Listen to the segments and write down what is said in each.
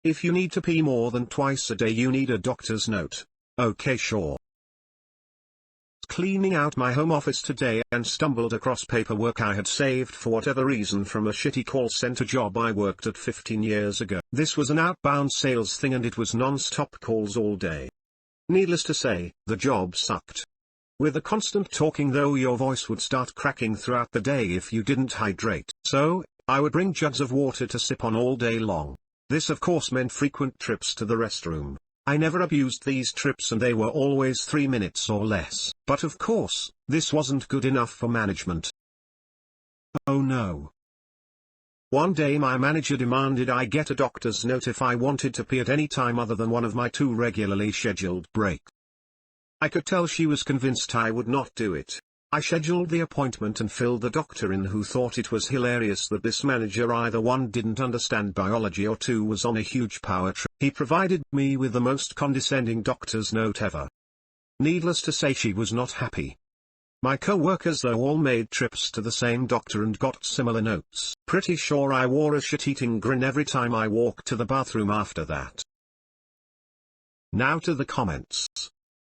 If you need to pee more than twice a day, you need a doctor's note. Okay, sure. Cleaning out my home office today and stumbled across paperwork I had saved for whatever reason from a shitty call center job I worked at 15 years ago. This was an outbound sales thing and it was non-stop calls all day. Needless to say, the job sucked. With the constant talking though, your voice would start cracking throughout the day if you didn't hydrate. So, I would bring jugs of water to sip on all day long. This of course meant frequent trips to the restroom. I never abused these trips and they were always 3 minutes or less. But of course, this wasn't good enough for management. Oh no. One day my manager demanded I get a doctor's note if I wanted to pee at any time other than one of my 2 regularly scheduled breaks. I could tell she was convinced I would not do it. I scheduled the appointment and filled the doctor in, who thought it was hilarious that this manager either 1 didn't understand biology or 2 was on a huge power trip. He provided me with the most condescending doctor's note ever. Needless to say, she was not happy. My co-workers though all made trips to the same doctor and got similar notes. Pretty sure I wore a shit-eating grin every time I walked to the bathroom after that. Now to the comments.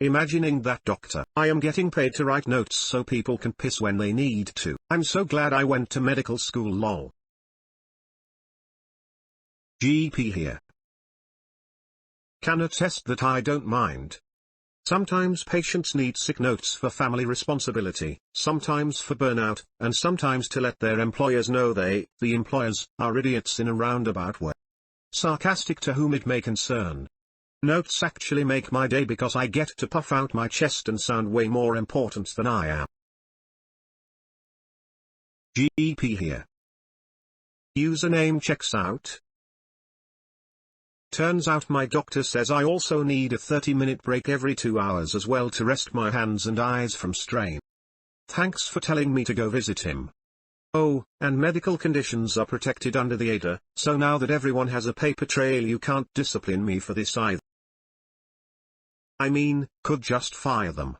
Imagining that doctor. I am getting paid to write notes so people can piss when they need to. I'm so glad I went to medical school, lol. GP here. Can attest that I don't mind. Sometimes patients need sick notes for family responsibility, sometimes for burnout, and sometimes to let their employers know the employers, are idiots in a roundabout way. Sarcastic to whom it may concern. Notes actually make my day because I get to puff out my chest and sound way more important than I am. GP here. Username checks out. Turns out my doctor says I also need a 30-minute break every 2 hours as well to rest my hands and eyes from strain. Thanks for telling me to go visit him. Oh, and medical conditions are protected under the ADA, so now that everyone has a paper trail you can't discipline me for this either. I mean, could just fire them.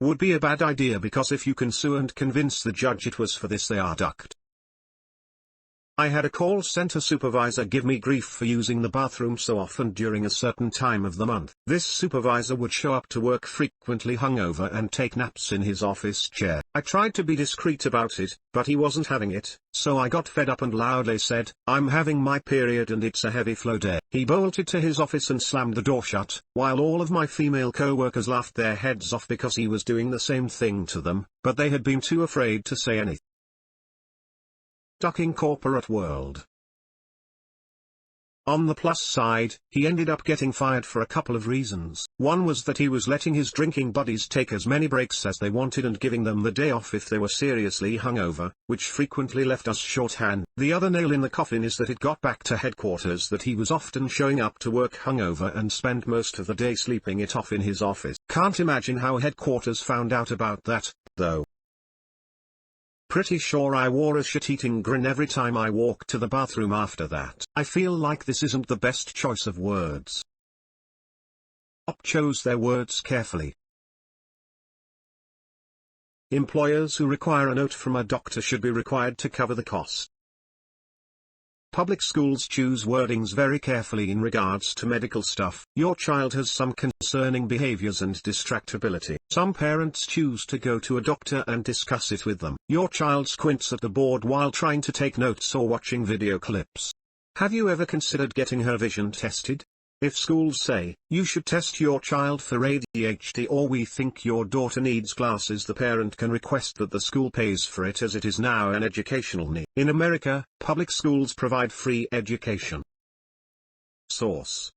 Would be a bad idea because if you can sue and convince the judge it was for this, they are ducked. I had a call center supervisor give me grief for using the bathroom so often during a certain time of the month. This supervisor would show up to work frequently hungover and take naps in his office chair. I tried to be discreet about it, but he wasn't having it, so I got fed up and loudly said, "I'm having my period and it's a heavy flow day." He bolted to his office and slammed the door shut, while all of my female co-workers laughed their heads off because he was doing the same thing to them, but they had been too afraid to say anything. Ducking corporate world. On the plus side, he ended up getting fired for a couple of reasons. One was that he was letting his drinking buddies take as many breaks as they wanted and giving them the day off if they were seriously hungover, which frequently left us shorthand. The other nail in the coffin is that it got back to headquarters that he was often showing up to work hungover and spend most of the day sleeping it off in his office. Can't imagine how headquarters found out about that, though. Pretty sure I wore a shit-eating grin every time I walked to the bathroom after that. I feel like this isn't the best choice of words. Op chose their words carefully. Employers who require a note from a doctor should be required to cover the cost. Public schools choose wordings very carefully in regards to medical stuff. Your child has some concerning behaviors and distractibility. Some parents choose to go to a doctor and discuss it with them. Your child squints at the board while trying to take notes or watching video clips. Have you ever considered getting her vision tested? If schools say, you should test your child for ADHD or we think your daughter needs glasses, the parent can request that the school pays for it as it is now an educational need. In America, public schools provide free education. Source: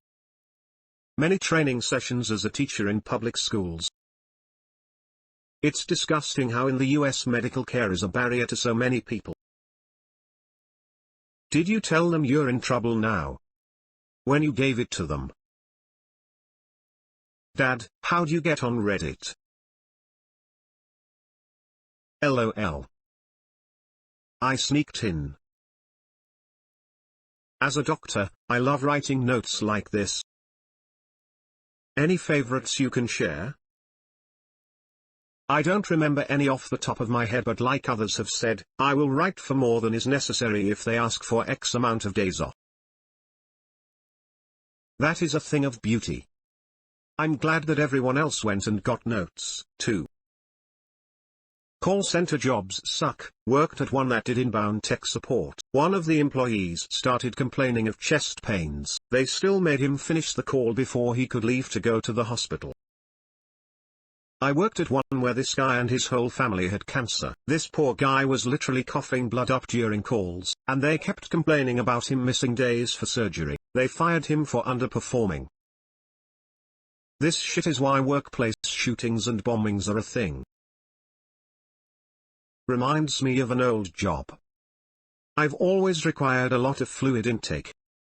many training sessions as a teacher in public schools. It's disgusting how in the US medical care is a barrier to so many people. Did you tell them you're in trouble now? When you gave it to them? Dad, how'd you get on Reddit? LOL. I sneaked in. As a doctor, I love writing notes like this. Any favorites you can share? I don't remember any off the top of my head, but like others have said, I will write for more than is necessary if they ask for X amount of days off. That is a thing of beauty. I'm glad that everyone else went and got notes, too. Call center jobs suck. Worked at one that did inbound tech support. One of the employees started complaining of chest pains. They still made him finish the call before he could leave to go to the hospital. I worked at one where this guy and his whole family had cancer. This poor guy was literally coughing blood up during calls, and they kept complaining about him missing days for surgery. They fired him for underperforming. This shit is why workplace shootings and bombings are a thing. Reminds me of an old job. I've always required a lot of fluid intake.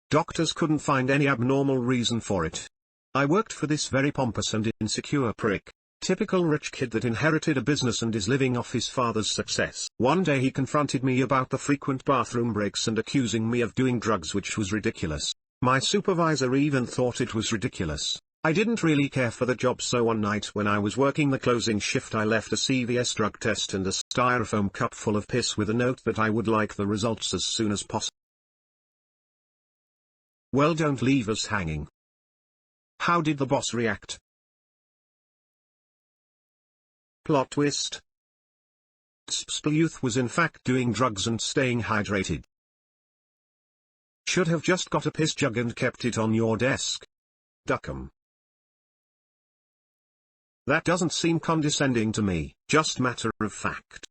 Doctors couldn't find any abnormal reason for it. I worked for this very pompous and insecure prick. Typical rich kid that inherited a business and is living off his father's success. One day he confronted me about the frequent bathroom breaks and accusing me of doing drugs, which was ridiculous. My supervisor even thought it was ridiculous. I didn't really care for the job, so one night when I was working the closing shift I left a CVS drug test and a styrofoam cup full of piss with a note that I would like the results as soon as possible. Well, don't leave us hanging. How did the boss react? Plot twist. Youth was in fact doing drugs and staying hydrated. Should have just got a piss jug and kept it on your desk. Duckum. That doesn't seem condescending to me, just matter of fact.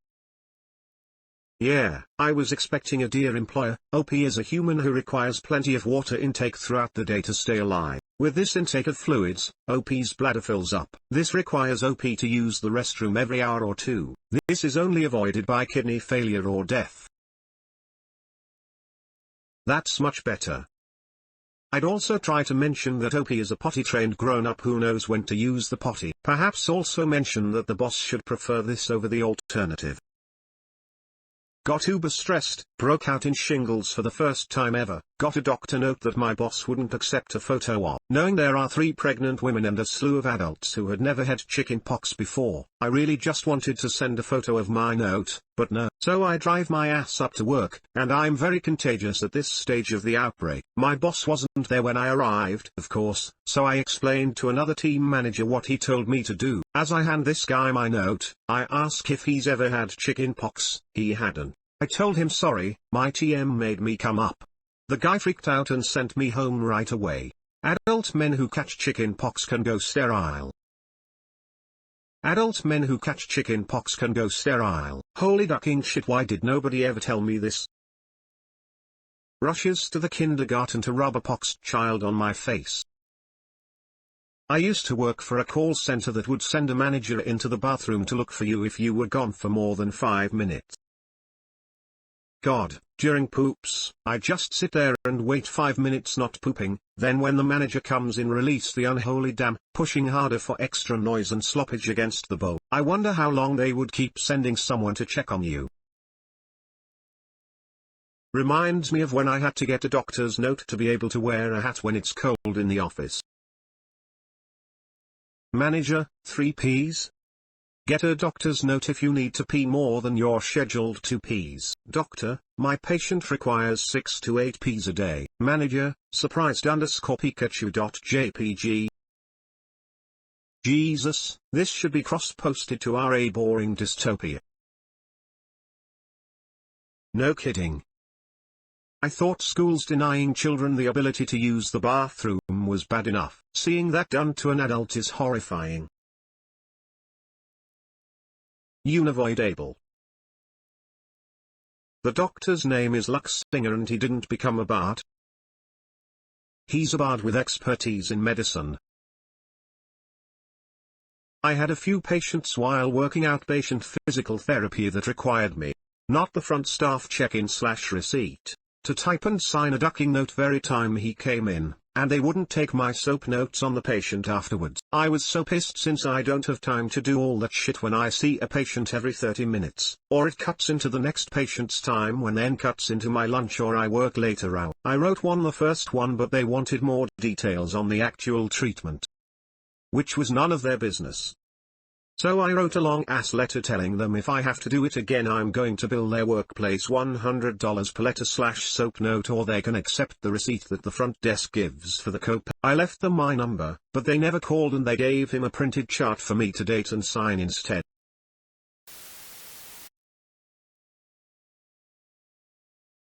Yeah, I was expecting a dear employer. OP is a human who requires plenty of water intake throughout the day to stay alive. With this intake of fluids, OP's bladder fills up. This requires OP to use the restroom every hour or two. This is only avoided by kidney failure or death. That's much better. I'd also try to mention that OP is a potty-trained grown-up who knows when to use the potty. Perhaps also mention that the boss should prefer this over the alternative. Got uber stressed, broke out in shingles for the first time ever, got a doctor note that my boss wouldn't accept a photo of. Knowing there are 3 pregnant women and a slew of adults who had never had chicken pox before, I really just wanted to send a photo of my note, but no. So I drive my ass up to work, and I'm very contagious at this stage of the outbreak. My boss wasn't there when I arrived, of course, so I explained to another team manager what he told me to do. As I hand this guy my note, I ask if he's ever had chicken pox. He hadn't. I told him sorry, my TM made me come up. The guy freaked out and sent me home right away. Adult men who catch chicken pox can go sterile. Adult men who catch chicken pox can go sterile. Holy ducking shit, why did nobody ever tell me this? Rushes to the kindergarten to rub a poxed child on my face. I used to work for a call center that would send a manager into the bathroom to look for you if you were gone for more than 5 minutes. God, during poops, I just sit there and wait 5 minutes not pooping, then when the manager comes in release the unholy dam, pushing harder for extra noise and sloppage against the bowl. I wonder how long they would keep sending someone to check on you. Reminds me of when I had to get a doctor's note to be able to wear a hat when it's cold in the office. Manager, 3 Ps. Get a doctor's note if you need to pee more than your scheduled 2 Ps. Doctor, my patient requires 6 to 8 Ps a day. Manager, surprised_Pikachu.jpg. Jesus, this should be cross-posted to our boring dystopia. No kidding. I thought schools denying children the ability to use the bathroom was bad enough. Seeing that done to an adult is horrifying. Unavoidable. The doctor's name is Lux Singer and he didn't become a bard. He's a bard with expertise in medicine. I had a few patients while working outpatient physical therapy that required me, not the front staff check-in/receipt, to type and sign a ducking note every time he came in, and they wouldn't take my soap notes on the patient afterwards. I was so pissed since I don't have time to do all that shit when I see a patient every 30 minutes, or it cuts into the next patient's time when then cuts into my lunch or I work later out. I wrote the first one but they wanted more details on the actual treatment, which was none of their business. So I wrote a long ass letter telling them if I have to do it again I'm going to bill their workplace $100 per letter/soap note, or they can accept the receipt that the front desk gives for the copay. I left them my number, but they never called and they gave him a printed chart for me to date and sign instead.